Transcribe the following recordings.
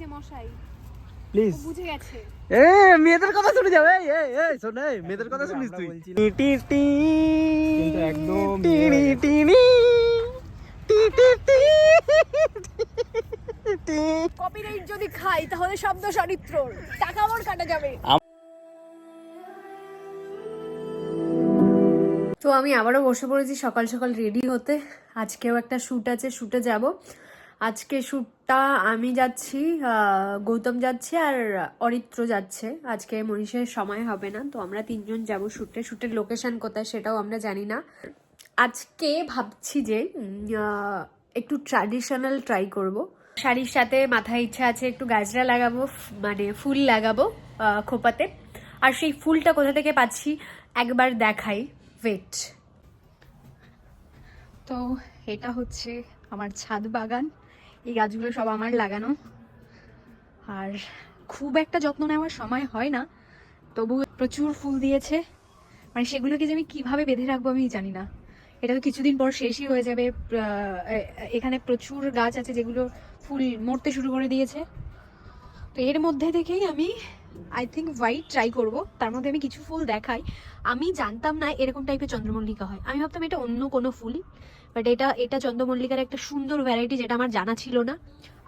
যে মশাই প্লিজ বুঝে গেছে। মেয়েদের কথা শুনে যাও। এই শোন, মেয়েদের কথা শুনিস তুই? কিন্তু একদম কপিরাইট যদি খাই তাহলে শব্দ চরিত্রর টাকা আমার কাটা যাবে। তো আমি আবারও বসে পড়েছি সকাল সকাল রেডি হতে। আজকেও একটা শ্যুট আছে, শ্যুটে যাব। আজকে শ্যুটটা আমি যাচ্ছি, গৌতম যাচ্ছে আর অরিত্র যাচ্ছে। আজকে মনীষের সময় হবে না, তো আমরা তিনজন যাব শ্যুটে। শ্যুটের লোকেশন কোথায় সেটাও আমরা জানি না। আজকে ভাবছি যে একটু ট্র্যাডিশনাল ট্রাই করব। শাড়ির সাথে মাথায় ইচ্ছা আছে একটু গাজরা লাগাবো, মানে ফুল লাগাবো খোপাতে। আর সেই ফুলটা কোথা থেকে পাচ্ছি একবার দেখাই, ওয়েট। তো এটা হচ্ছে আমার ছাদ বাগান, এই গাছগুলো সব আমার লাগানো। আর খুব একটা যত্ন নেওয়ার সময় হয় না, তবু প্রচুর ফুল দিয়েছে। মানে সেগুলোকে যে আমি কীভাবে বেঁধে রাখবো আমি জানি না। এটা তো কিছুদিন পর শেষই হয়ে যাবে। এখানে প্রচুর গাছ আছে যেগুলো ফুল মরতে শুরু করে দিয়েছে। তো এর মধ্যে থেকেই আমি আই থিঙ্ক হোয়াইট ট্রাই করব। তার মধ্যে আমি কিছু ফুল দেখাই। আমি জানতাম না এরকম টাইপের চন্দ্রমল্লিকা হয়, আমি ভাবতাম এটা অন্য কোনো ফুল, বাট এটা চন্দ্রমল্লিকার একটা সুন্দর ভ্যারাইটি যেটা আমার জানা ছিল না।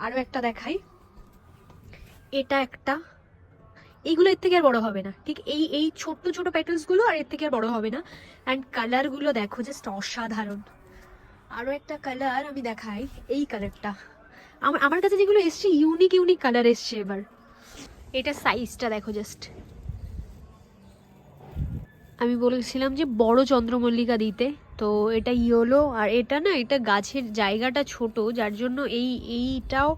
আরও একটা দেখাই, এটা একটা। এইগুলো এর থেকে আর বড় হবে না, ঠিক এই ছোট্ট ছোট প্যাটেলসগুলো আর এর থেকে আর বড় হবে না। অ্যান্ড কালারগুলো দেখো জাস্ট অসাধারণ। আরও একটা কালার আমি দেখাই, এই কালারটা। আমার কাছে যেগুলো এসছে ইউনিক কালার এসছে এবার। এটা সাইজটা দেখো জাস্ট। আমি বলেছিলাম যে বড় চন্দ্রমল্লিকা দিতে, তো এটা ইয়েলো। আর এটা না, এটা গাছের জায়গাটা ছোট, যার জন্য এইটাও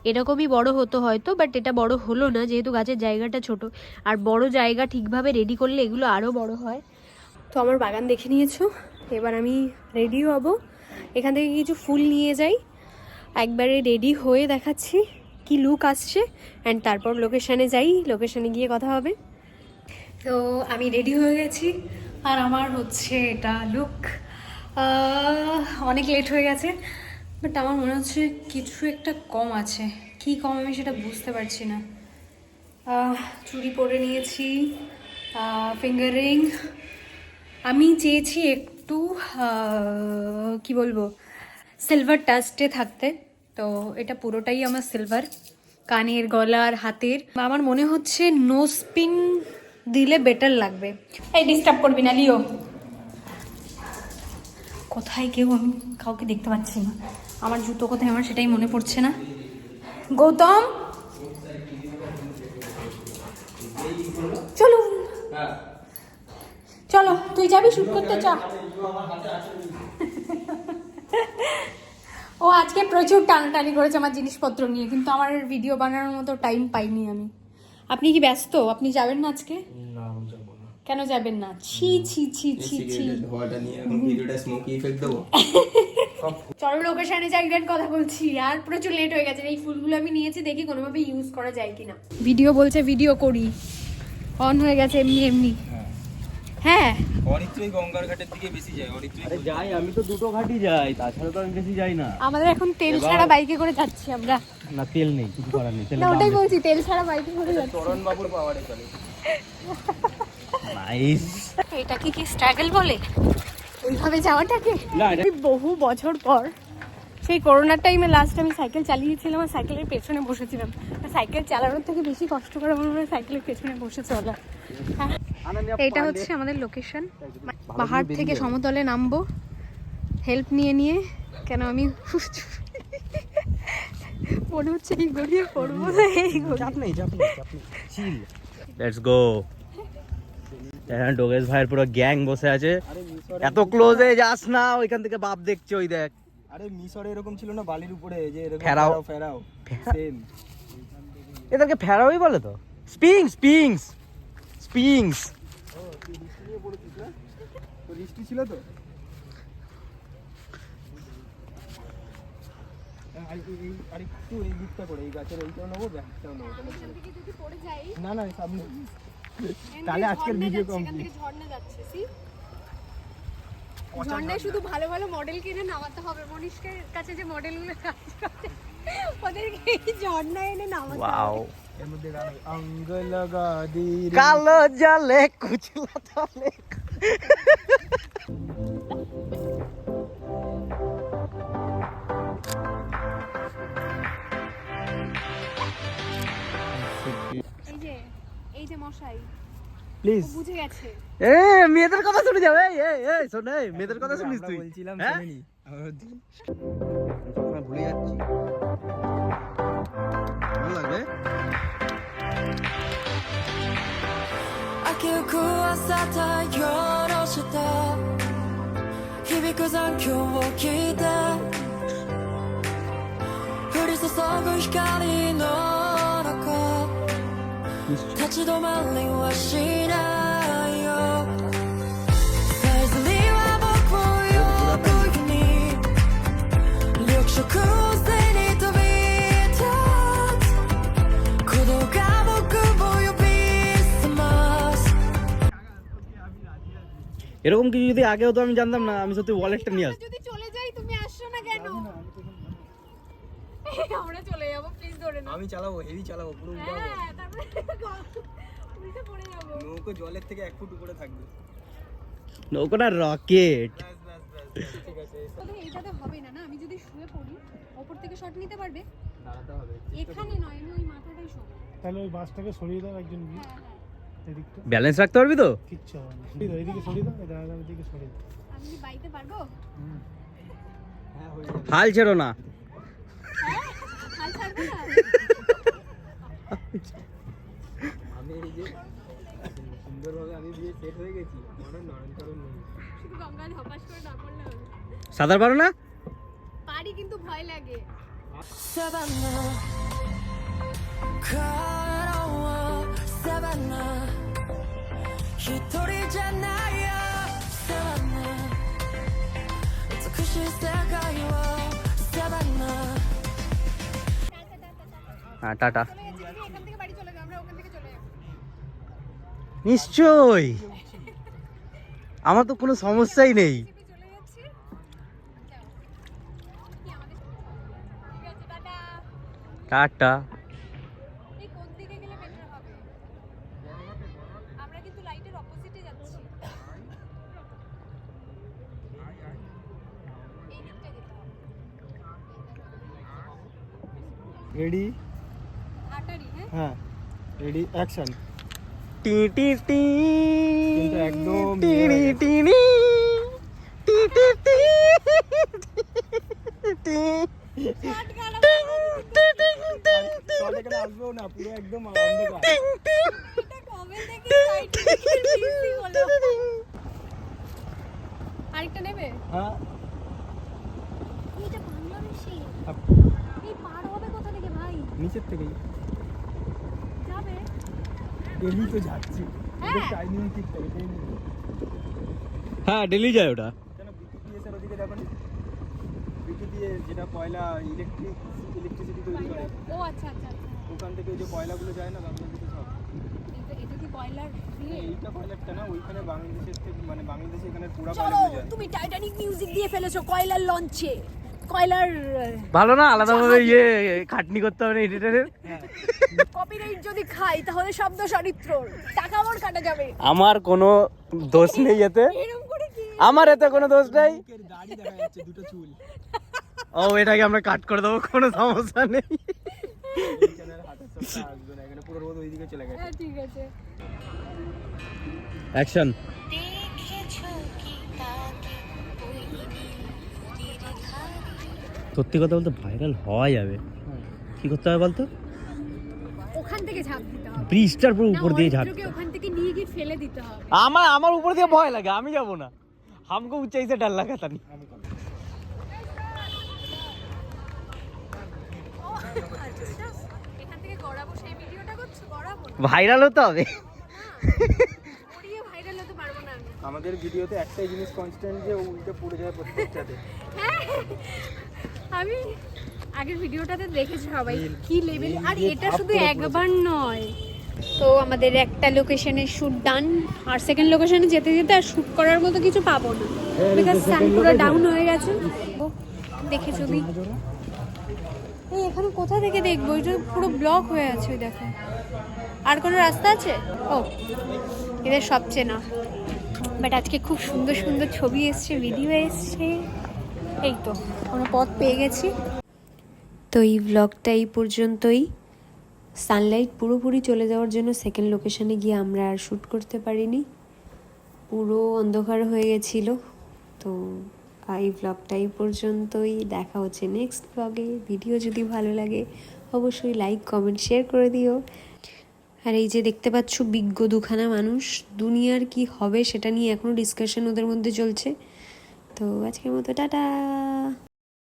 এরকমই বড় হতো হয়তো, বাট এটা বড় হলো না যেহেতু গাছের জায়গাটা ছোট। আর বড় জায়গা ঠিকভাবে রেডি করলে এগুলো আরও বড় হয়। তো আমার বাগান দেখে নিয়েছো, এবার আমি রেডি হব। এখান থেকে কিছু ফুল নিয়ে যাই, একবারে রেডি হয়ে দেখাচ্ছি কি লুক আসছে। অ্যান্ড তারপর লোকেশানে যাই, লোকেশানে গিয়ে কথা হবে। তো আমি রেডি হয়ে গেছি, আর আমার হচ্ছে এটা লুক। অনেক লেট হয়ে গেছে, বাট আমার মনে হচ্ছে কিছু একটা কম আছে। কি কম আমি সেটা বুঝতে পারছি না। চুড়ি পরে নিয়েছি, ফিঙ্গার রিং। আমি চেয়েছি একটু কি বলবো, সিলভার টাচটে থাকতে, তো এটা পুরোটাই আমার সিলভার। কানের, গলার, হাতের। আমার মনে হচ্ছে নোজ পিন দিলে বেটার লাগবে। এই ডিস্টার্ব করবি না, লিও। কোথায় কেউ, আমি কাউকে দেখতে পাচ্ছি না। আমার জুতো কোথায় আমার সেটাই মনে পড়ছে না। গৌতম চলো, চলো তুই যাবি শুট করতে, চ। ও আজকে প্রচুর টানাটানি করেছে আমার জিনিসপত্র নিয়ে, কিন্তু আমার ভিডিও বানানোর মতো টাইম পাইনি আমি। আপনি কি ব্যস্ত? আপনি যাবেন না আজকে? না, আমি যাব না। কেন যাবেন না? ছি ছি ছি ছি ছি। ধোয়াটা নিয়ে এখন ভিডিওটা স্মোকি ইফেক্ট দেবো। চলো লোকেশনে যাই, দেন কথা বলছি। আর প্রচুর লেট হয়ে গেছে। এই ফুলগুলো আমি নিয়েছি, দেখি কোনোভাবে ইউজ করা যায় কিনা। ভিডিও বলছে ভিডিও করি, অন হয়ে গেছে এমনি। হ্যাঁ, অরিত্রই গঙ্গার ঘাটের দিকে বেশি যায়। আরে যাই, আমি তো দুটো ঘাটই যাই, তাছাড়া তো আমি বেশি যাই না। আমাদের এখন তেল ছাড়া বাইকে করে যাচ্ছি আমরা। না, তেল নেই, কিছু করার নেই। না, ওটাই বলছি, তেল ছাড়া বাইকে করে যাচ্ছি। চরণ বাবুর পাওয়ারে চলে। নাইস। এটাকে কি স্ট্রাগল বলে ওইভাবে যাওয়াটাকে? না, বহু বছর পর, সেই করোনার টাইমে লাস্ট আমি সাইকেল চালিয়েছিলাম আর সাইকেলের পেছনে বসেছিলাম। সাইকেল চালানোর থেকে বেশি কষ্ট করে মনে হয় সাইকেলের পেছনে বসে চলা। এইটা হচ্ছে আমাদের লোকেশন। পাহাড় থেকে সমতলে নামবো হেল্প নিয়ে, কেন আমি মনে হচ্ছে এই গড়িয়ে পড়বো। Let's go. ডোগেশ ভাইয়ের পুরো গ্যাং বসে আছে। এত ক্লোজে যাস না, ওইখান থেকে বাপ দেখছে, ওই দেখ। আরে মিশরে এরকম ছিল না, বালির উপরে যে এরকম ফেরাও সেম। এদেরকে ফেরাওই বলে তো। স্পিংস। ও তুই বৃষ্টি নিয়ে পড়েছিস না? তো বৃষ্টি ছিল তো। আরেকটু এই দিকটা করে, এই গাছের এইটাও নেবো, ব্যাকটাও নেবো। না সামনে, তাহলে আজকের ভিডিও কমপ্লিট। ঝর্ণায় শুধু ভালো ভালো মডেল কিনে নামাতে হবে। মনীষের কাছে যে মডেলগুলো ওদেরকে ঝর্ণা এনে নামাতে ওয়াও এর মধ্যে গান আছে, অঙ্গ লাগা দি রে। কালো জলে কুচলা তলে এই যে মশাই প্লিজ বুঝে গেছে। এ মেয়েদের কথা শুনে যাও এই এই এই শোন এই মেয়েদের কথা শুনিস তুই বলছিলাম হ্যাঁ? শুনিনি আমার সবসময় ভুলে যাচ্ছি ভালো লাগবে明るく朝太陽の下響く残響を聞いて降り注ぐ光の中立ち止まりはしないよさえずりは僕を呼ぶように緑色を背に飛び立つ鼓動が僕を呼び覚ます এরকম কিছু যদি আগে হতো আমি জানতাম না আমি সত্যি ওয়ালেটটা নিয়ে আসতাম যদি চলে যাই তুমি আসছো না কেন? আমরা চলে যাবো, প্লিজ ধরে নাও। আমি চালাবো, হেভি চালাবো, পুরো উল্টাবো। হ্যাঁ, তারপরে উল্টে পড়ে যাবো। নৌকো জলের থেকে 1 ফুট উপরে থাকবে। নৌকোটা রকেট ব্যাস ব্যাস ব্যাস ঠিক আছে। তবে এইটাতে হবে না, না আমি যদি শুয়ে পড়ি ওপর থেকে শট নিতে পারবে? দাঁড়াতে হবে। এখানে নয়, আমি ওই মাথাটাই শোবো। তাহলে ওই বাসটাকে সরিয়ে দাও একজন গিয়ে হ্যাঁ হ্যাঁ, এদিকটা ব্যালেন্স রাখতে পারবি তো কিচ্ছু হবে না সরিয়ে দাও এদিকে সরিয়ে দাও এটা আগে এদিকে সরিয়ে দাও আমি কি বাইতে পারবো? হ্যাঁ হয়ে যাবে। হাল ছেড়ো না হ্যাঁ, হাল ছাড়বো না। আমি এই যে সুন্দরভাবে আমি দিয়ে সেট হয়ে গেছি, নরম কারণ নেই। শুধু গঙ্গা ধপাস করে না পড়লে হবে। সাঁতার পারো না পারি কিন্তু ভয় লাগে। Savannah, color와 Savannah, 히토리じゃないよ Savannah, 美しい世界を Savannah. হ্যাঁ টাটা চলে গেছি, তুমি এখান থেকে বাড়ি চলে যাও, আমরা ওখান থেকে চলে যাবো। নিশ্চয়ই আমার তো কোনো সমস্যাই নেই আমি চলে যাচ্ছি। যাও। কি আমাদের ঠিক আছে, টাটা। টাটা এই কোন দিকে গেলে বেটার হবে? আমরা কিন্তু লাইটের অপোজিটে যাচ্ছি। এই দিকটা যেতে হবে। রেডি? হাটারি, হ্যাঁ? হ্যাঁ রেডি অ্যাকশন। টি টি টি কিন্তু একদম টি টি টি টি টি টি টি শর্ট গান শট এখানে আসবেও না, পুরো একদম অন্ধকার। এটা কবে থেকে সাইড বিজি হলো? আরেকটা নেবে? হ্যাঁ এটা বাংলাদেশি। আপ- এই পার হবে কোথা থেকে ভাই? নিচের থেকেই যাবে? ডেলি তো যাচ্ছি। হ্যাঁ। টাইমিং ঠিক থাকে ডেলি। হ্যাঁ ডেলি যায় ওটা কেন বিটিপিএস এর ওদিকে যাবেন? বিটিপিএস যেটা কয়লা ইলেকট্রিসিটি তৈরি করে, ও আচ্ছা আচ্ছা আচ্ছা। ওখান থেকে ওই যে কয়লাগুলো যায় না বাংলাদেশে সব। এটা কি কয়লার দিয়ে? এইটা কয়লাটা না, ওইখানে বাংলাদেশের থেকে মানে বাংলাদেশে এখানে পুরো চলো, কয়লাগুলো যায়। তুমি টাইটানিক মিউজিক দিয়ে ফেলেছো কয়লার লঞ্চে। কয়লার ভালো না আলাদাভাবে ইয়ে খাটনি করতে হবে না এডিটরের কপিরাইট যদি খাই তাহলে শব্দ চরিত্রর টাকা আমার কাটা যাবে। আমার কোনো দোষ নেই এতে এরকম করে কি? আমার এতে কোনো দোষ নেই মুখের দাড়ি দেখা যাচ্ছে, দুটো চুল। ও এটাকে আমরা কাট করে দেবো কোনো সমস্যা নেই এইখানে হাতের সবটা আসবে না, এখানে পুরো রোদ ওইদিকে চলে গেছে। হ্যাঁ ঠিক আছে। অ্যাকশন সত্যি কথা বলতে ভাইরাল হওয়া যাবে কি করতে হবে বলতো ওখান থেকে ঝাঁপ দিতে হবে। ব্রিজটার পুরো উপর দিয়ে ঝাঁপ অরিত্রকে ওখান থেকে নিয়ে গিয়ে ফেলে দিতে হবে। আমার উপর দিয়ে ভয় লাগে আমি যাব না हमको ऊंचाई से डर लगा था नहीं ও আচ্ছা, এখান থেকে গড়াবো, সেই ভিডিওটা করছো? গড়াবো না, ভাইরাল হতে হবে গড়িয়ে ভাইরাল হতে পারবো না আমি। আমাদের ভিডিওতে একটাই জিনিস কনস্ট্যান্ট যে ও উল্টে পড়ে যায় প্রত্যেকটাতে। হ্যাঁ, আমি আগের ভিডিওটাতে দেখেছি সবাই কি লেভেল। আর এটা শুধু একবার নয়। তো আমাদের একটা লোকেশনে শুট ডান, আর সেকেন্ড লোকেশনে যেতে যেতে আর শুট করার মতো কিছু পাবো না, বিকজ সান পুরো ডাউন হয়ে গেছে। দেখে যদি এই এখানে কোথা থেকে দেখবো? এটা পুরো ব্লক হয়ে আছে, ওই দেখো। আর কোনো রাস্তা আছে? ও, এদের সব চেনা। বাট আজকে খুব সুন্দর সুন্দর ছবি এসছে, ভিডিও এসছে। এই তো কোনো পথ পেয়ে গেছি। তো এই ব্লগটা এই পর্যন্তই। সানলাইট পুরোপুরি চলে যাওয়ার জন্য সেকেন্ড লোকেশনে গিয়ে আমরা আর শ্যুট করতে পারিনি, পুরো অন্ধকার হয়ে গেছিল। তো এই ব্লগটা এই পর্যন্তই। দেখা হচ্ছে নেক্সট ব্লগে। ভিডিও যদি ভালো লাগে অবশ্যই লাইক কমেন্ট শেয়ার করে দিও। আর এই যে দেখতে পাচ্ছ বিজ্ঞ দুখানা মানুষ, দুনিয়ার কি হবে সেটা নিয়ে এখনও ডিসকাশন ওদের মধ্যে চলছে। তো আজকের মতো টাটা।